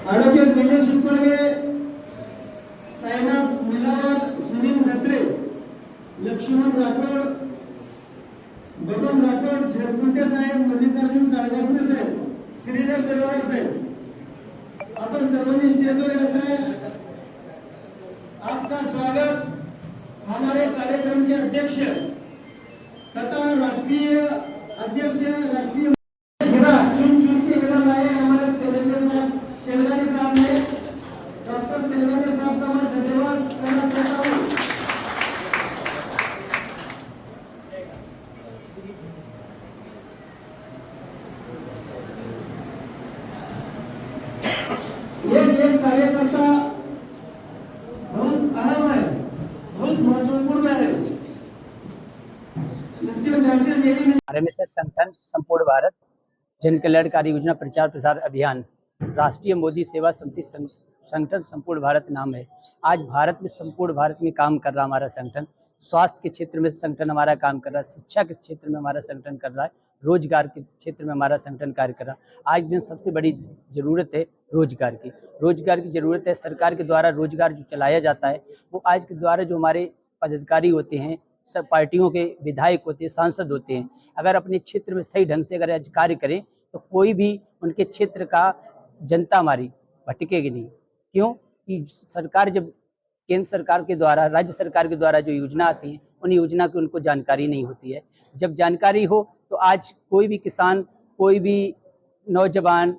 Advocate Nilesh शिपळगे, Sainath मिलावर, Sunil Mhetre, Laxman Rathod, Baban Rathod, झरकुंटे साहेब, मल्लिकार्जुन काळगापुरे साहेब, श्रीधर दलवार साहेब, आपण सर्वांनी स्टेजवर यायचं है। आपका स्वागत हमारे कार्यक्रम के अध्यक्ष तथा राष्ट्रीय अध्यक्ष राष्ट्रीय हीरा चुन चुन के हीरा लाए हमारे तेलंगानी साहब ने। डॉक्टर तेलंगानी साहब का मैं धन्यवाद करना चाहता हूँ। ये कार्यकर्ता बहुत अहम है, बहुत महत्वपूर्ण है। इससे मैसेज यही RMSS संगठन संपूर्ण भारत जन कल्याणकारी योजना प्रचार प्रसार अभियान राष्ट्रीय मोदी सेवा समिति संगठन संपूर्ण भारत नाम है। आज भारत में संपूर्ण भारत में काम कर रहा हमारा संगठन। स्वास्थ्य के क्षेत्र में संगठन हमारा काम कर रहा है, शिक्षा के क्षेत्र में हमारा संगठन कर रहा है, रोजगार के क्षेत्र में हमारा संगठन कार्य कर रहा है। आज दिन सबसे बड़ी जरूरत है रोजगार की जरूरत है। सरकार के द्वारा रोजगार जो चलाया जाता है वो आज के द्वारा जो हमारे पदाधिकारी होते हैं, सब पार्टियों के विधायक होते हैं, सांसद होते हैं, अगर अपने क्षेत्र में सही ढंग से अगर आज कार्य करें तो कोई भी उनके क्षेत्र का जनता हमारी भटकेगी नहीं। क्यों कि सरकार जब केंद्र सरकार के द्वारा, राज्य सरकार के द्वारा जो योजना आती है उन योजना की उनको जानकारी नहीं होती है। जब जानकारी हो तो आज कोई भी किसान, कोई भी नौजवान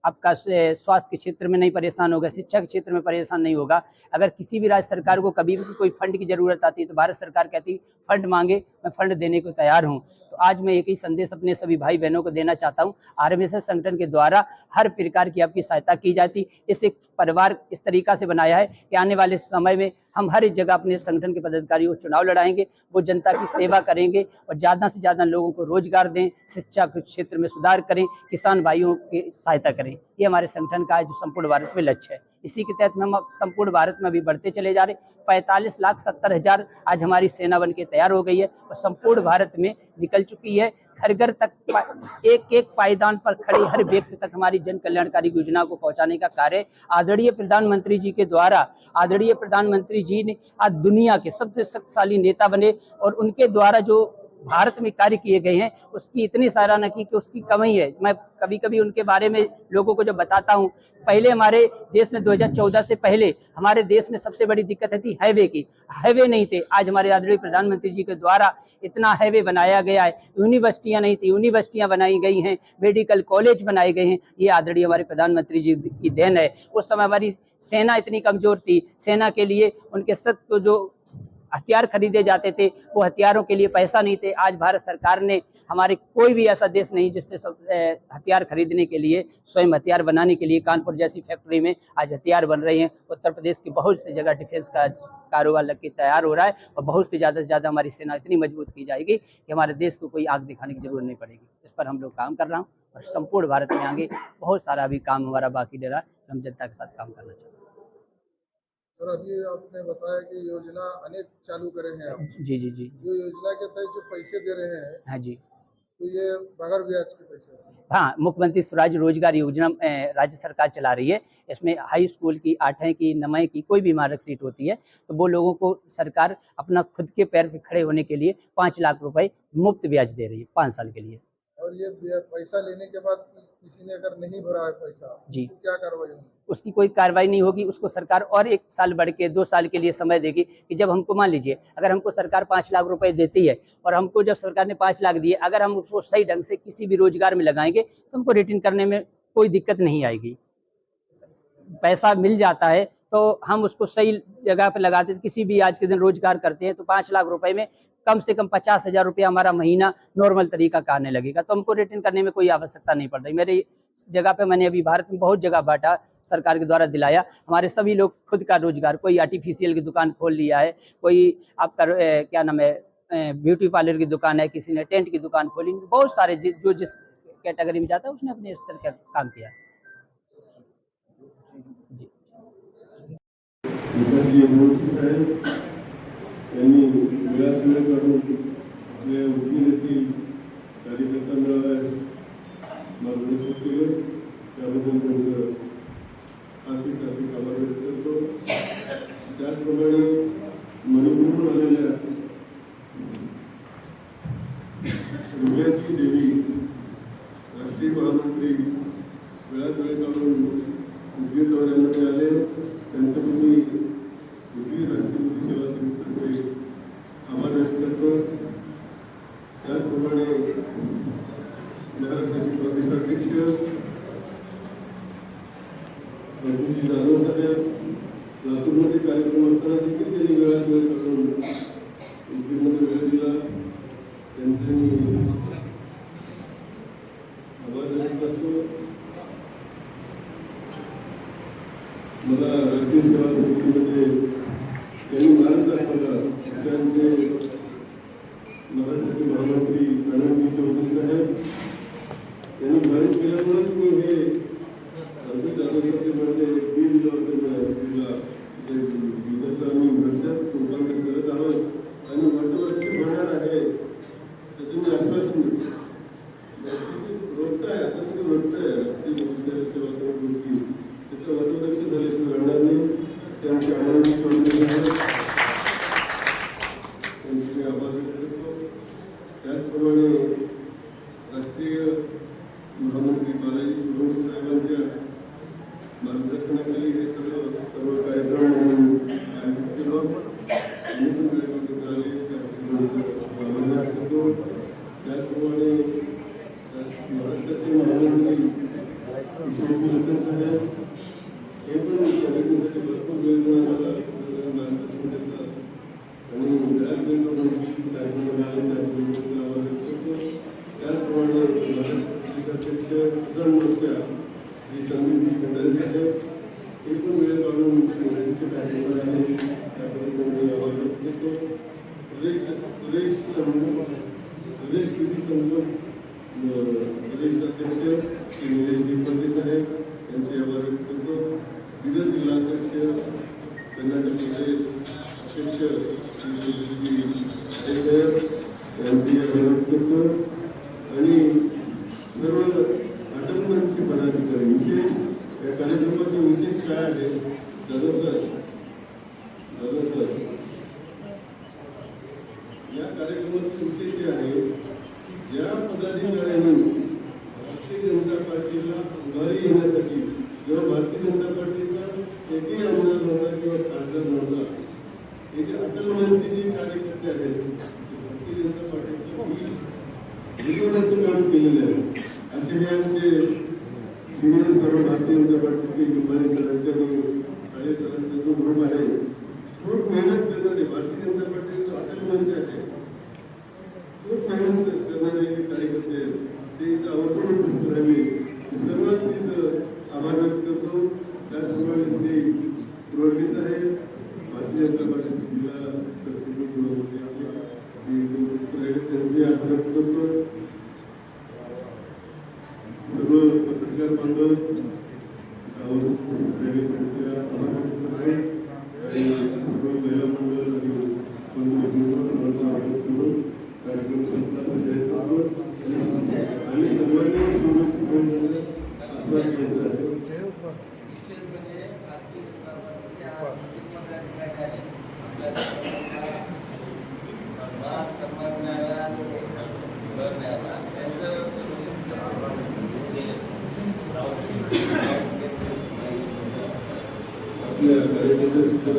आपका स्वास्थ्य के क्षेत्र में नहीं परेशान होगा, शिक्षा के क्षेत्र में परेशान नहीं होगा। अगर किसी भी राज्य सरकार को कभी भी कोई फंड की जरूरत आती है तो भारत सरकार कहती फंड मांगे, मैं फंड देने को तैयार हूं। तो आज मैं एक ही संदेश अपने सभी भाई बहनों को देना चाहता हूं। RMSS संगठन के द्वारा हर प्रकार की आपकी सहायता की जाती। इस एक परिवार इस तरीका से बनाया है कि आने वाले समय में हम हर एक जगह अपने संगठन के पदाधिकारियों को चुनाव लड़ाएंगे, वो जनता की सेवा करेंगे और ज़्यादा से ज़्यादा लोगों को रोजगार दें, शिक्षा के क्षेत्र में सुधार करें, किसान भाइयों की सहायता करें। ये हमारे संगठन का जो संपूर्ण भारत में लक्ष्य है। इसी के तहत में हम संपूर्ण भारत में अभी बढ़ते चले जा रहे। 45,70,000 आज हमारी सेना बन के तैयार हो गई है और संपूर्ण भारत में निकल चुकी है। घर घर तक एक एक पायदान पर खड़े हर व्यक्ति तक हमारी जन कल्याणकारी योजना को पहुंचाने का कार्य आदरणीय प्रधानमंत्री जी के द्वारा, आदरणीय प्रधानमंत्री जी ने आज दुनिया के सबसे शक्तिशाली नेता बने और उनके द्वारा जो भारत में कार्य किए गए हैं उसकी इतनी सराहना की कि उसकी कमी है। मैं कभी कभी उनके बारे में लोगों को जब बताता हूं, पहले हमारे देश में 2014 से पहले हमारे देश में सबसे बड़ी दिक्कत थी हाईवे की। हाईवे नहीं थे, आज हमारे आदरणीय प्रधानमंत्री जी के द्वारा इतना हाईवे बनाया गया है। यूनिवर्सिटियां नहीं थी, यूनिवर्सिटियां बनाई गई हैं, मेडिकल कॉलेज बनाए गए हैं। ये आदरणीय हमारे प्रधानमंत्री जी की देन है। उस समय हमारी सेना इतनी कमजोर थी, सेना के लिए उनके सत्व जो हथियार खरीदे जाते थे वो हथियारों के लिए पैसा नहीं थे। आज भारत सरकार ने, हमारे कोई भी ऐसा देश नहीं जिससे हथियार खरीदने के लिए, स्वयं हथियार बनाने के लिए कानपुर जैसी फैक्ट्री में आज हथियार बन रहे हैं। उत्तर प्रदेश की बहुत सी जगह डिफेंस का कारोबार लग के तैयार हो रहा है और बहुत से ज़्यादा हमारी सेना इतनी मजबूत की जाएगी कि हमारे देश को कोई आग दिखाने की जरूरत नहीं पड़ेगी। इस पर हम लोग काम कर रहा हूँ और संपूर्ण भारत में आगे बहुत सारा अभी काम हमारा बाकी रह रहा है। हम जनता के साथ काम करना चाहते हैं। सर, अभी आपने बताया कि योजना अनेक चालू करे हैं आप। जी। जो योजना के तहत जो पैसे दे रहे हैं, हाँ जी, तो ये बगैर ब्याज के पैसे हैं। हाँ, मुख्यमंत्री स्वराज रोजगार योजना राज्य सरकार चला रही है। इसमें हाई स्कूल की, 8वीं की, 9वीं की कोई भी मार्कशीट होती है तो वो लोगों को सरकार अपना खुद के पैर पे खड़े होने के लिए 5 लाख रुपए मुफ्त ब्याज दे रही है 5 साल के लिए। और ये पैसा लेने के बाद किसी ने अगर नहीं भरा है पैसा, जी, तो क्या कार्रवाई होगी? उसकी कोई कार्रवाई नहीं होगी। उसको सरकार और 1 साल बढ़ के 2 साल के लिए समय देगी कि जब हमको, मान लीजिए अगर हमको सरकार 5 लाख रुपए देती है और हमको जब सरकार ने 5 लाख दिए, अगर हम उसको सही ढंग से किसी भी रोजगार में लगाएंगे तो हमको रिटर्न करने में कोई दिक्कत नहीं आएगी। पैसा मिल जाता है तो हम उसको सही जगह पर लगाते हैं। किसी भी आज के दिन रोजगार करते हैं तो 5 लाख रुपए में कम से कम 50,000 रुपया हमारा महीना नॉर्मल तरीका का आने लगेगा, तो हमको रिटर्न करने में कोई आवश्यकता नहीं पड़ रही। मेरी जगह पे मैंने अभी भारत में बहुत जगह बांटा, सरकार के द्वारा दिलाया। हमारे सभी लोग खुद का रोजगार, कोई आर्टिफिशियल की दुकान खोल लिया है, कोई आपका क्या नाम है ब्यूटी पार्लर की दुकान है, किसी ने टेंट की दुकान खोली, बहुत सारे जो जिस कैटेगरी में जाता है उसने अपने स्तर का काम किया। जी विकास यमुनशी साहेब यांनी वेळात वेळ काढून आपल्या वकिलातील कार्यकर्ता मिळाव्यास मार्गदर्शन केलं, त्याबद्दल त्यांचं आर्थिक आभार व्यक्त करतो। त्याचप्रमाणे मणिपूरहून आलेल्या रुग्याची देवी राष्ट्रीय महामंत्री वेळात वेळ काढून उद्योग दौऱ्यामध्ये आले, त्यांचं मी उद्योग राष्ट्रीय सेवा समितीतर्फे आभार व्यक्त करतो। त्याचप्रमाणे महाराष्ट्राचे प्रदेशाध्यक्ष प्रभूजी जाधव साहेब लातूरमध्ये कार्यक्रम असताना देखील त्यांनी वेळात वेळ काढून उद्योगमध्ये वेळ दिला, त्यांचे मी आभार व्यक्त करतो। मला राष्ट्रीय सेवा समितीमध्ये त्यांनी मार्ग दाखवला, त्यांचे महाराष्ट्राचे महामंत्री आनंदजी चौधरी साहेब त्यांनी मार्ग केल्यामुळेच मी हे म्हणजे बिल विधाचं आम्ही वर्षात रूपांतर करत आहोत आणि वर्षभर होणार आहे त्याचं मी आश्वासन देतो। रोखत आहे, आता तुम्ही रोखत आहे राष्ट्रीय सेवा समिती त्याचं वर्षलक्ष झाल्याचं घडणार नाही। त्यांचे आनंद चौधरी त्यांचे आभार व्यक्त करतो। त्याचप्रमाणे राष्ट्रीय महामंत्री बालाजी सुरवंशी साहेबांच्या मार्गदर्शनाखाली हे सर्व कार्यक्रम आयोजित केलो। त्याचप्रमाणे महाराष्ट्राचे महामंत्री विश्वनाथ साहेब हे पण समितीसाठी भरपूर वेळ देऊन आम्हाला मार्गदर्शन करतात आणि वेळात वेळ कार्यक्रमाला आले करतो। त्याचप्रमाणे महाराष्ट्राचे अध्यक्ष किसान मोर्चा श्री संदीपजी खंडारे साहेब हे पण वेळ काढून मोर्चाचे कार्यक्रम आले, त्याबद्दल त्यांनी आभार व्यक्त करतो। प्रदेश कृती संघ प्रदेश अध्यक्ष श्री निलेशजी फडके साहेब यांचे आभार व्यक्त करतो। बिदर जिल्हाध्यक्ष कर्नाटक प्रदेश अध्यक्ष श्री यांचे आभार व्यक्त करतो आणि सर्व अटलमेंटचे पदाधिकारी। विशेष या कार्यक्रमाचे विशेष काय आहे, जाधव सर या कार्यक्रमाचे विशेष हे आहे, ज्या पदाधिकाऱ्यांनी भारतीय जनता पार्टीला उभारी येण्यासाठी जेव्हा भारतीय जनता पार्टीचा एकही आमदार नव्हता किंवा खासदार नव्हता, हे जे अटलमेंटचे जे कार्यकर्ते आहेत भारतीय जनता पार्टीचं विजवण्याचं काम केलेलं आहे, असे हे आमचे सिनियर सर्व भारतीय जनता पार्टीचे निंबाळे सरांचे आणि काळे सरांचा जो ग्रुप आहे, खूप मेहनत करणारे भारतीय जनता पार्टीचं अटलमेंट आहे, खूप मेहनत करणारे कार्यकर्ते आहेत, ते इथं आवर्जून उपस्थित राहिले, सर्वांचे आभार व्यक्त करतो। त्याचप्रमाणे श्री रोडगे साहेब भारतीय जनता पार्टीचे जिल्हा त्यांचे आभार व्यक्त करतो। सर्व पत्रकार बांधव महिला मंडळ कार्यक्रम संपला आणि सर्वांनी आस्वाद घ्यायचा आहे। आपल्या कार्यकर्त्यांच्या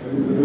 सर्व